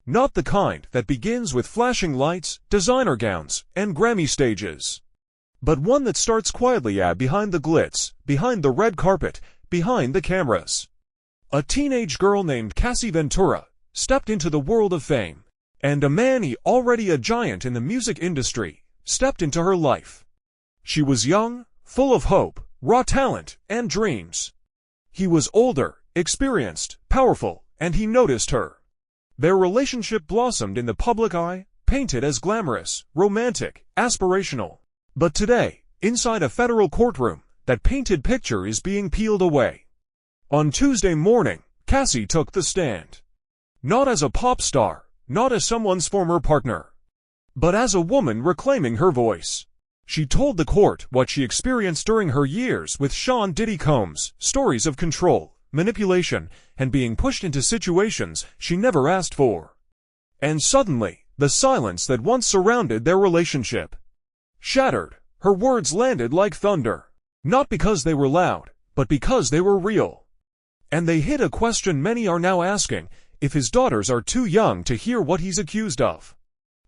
Not the kind that begins with flashing lights, designer gowns, and Grammy stages. But one that starts quietly behind the glitz, behind the red carpet, behind the cameras. A teenage girl named Cassie Ventura stepped into the world of fame, and a man already a giant in the music industry stepped into her life. She was young, full of hope, raw talent, and dreams. He was older, experienced, powerful, and he noticed her. Their relationship blossomed in the public eye, painted as glamorous, romantic, aspirational. But today, inside a federal courtroom, that painted picture is being peeled away. On Tuesday morning, Cassie took the stand. Not as a pop star, not as someone's former partner, but as a woman reclaiming her voice. She told the court what she experienced during her years with Diddy Combs, stories of control, manipulation, and being pushed into situations she never asked for. And suddenly, the silence that once surrounded their relationship shattered. Her words landed like thunder, not because they were loud, but because they were real. And they hit a question many are now asking: if his daughters are too young to hear what he's accused of.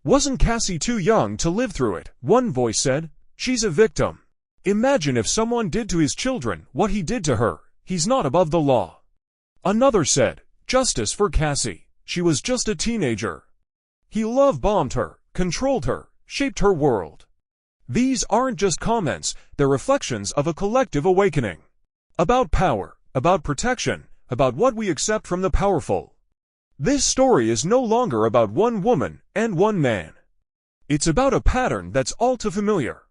Wasn't Cassie too young to live through it? One voice said, she's a victim. Imagine if someone did to his children what he did to her. He's not above the law. Another said, justice for Cassie. She was just a teenager. He love-bombed her, controlled her, shaped her world. These aren't just comments, they're reflections of a collective awakening. About power, about protection, about what we accept from the powerful. This story is no longer about one woman and one man. It's about a pattern that's all too familiar.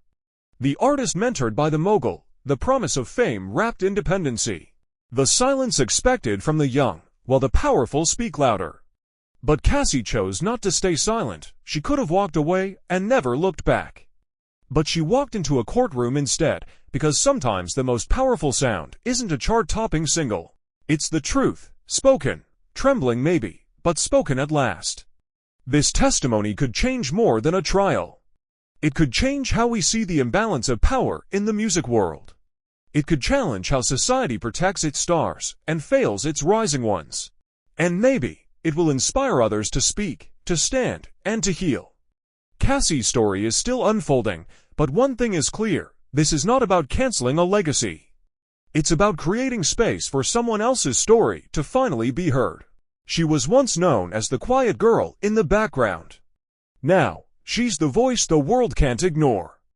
The artist mentored by the mogul, the promise of fame wrapped in dependency. The silence expected from the young, while the powerful speak louder. But Cassie chose not to stay silent. She could have walked away and never looked back. But she walked into a courtroom instead, because sometimes the most powerful sound isn't a chart-topping single. It's the truth, spoken, trembling maybe, but spoken at last. This testimony could change more than a trial. It could change how we see the imbalance of power in the music world. It could challenge how society protects its stars and fails its rising ones. And maybe it will inspire others to speak, to stand, and to heal. Cassie's story is still unfolding, but one thing is clear: this is not about canceling a legacy. It's about creating space for someone else's story to finally be heard. She was once known as the quiet girl in the background. Now, she's the voice the world can't ignore.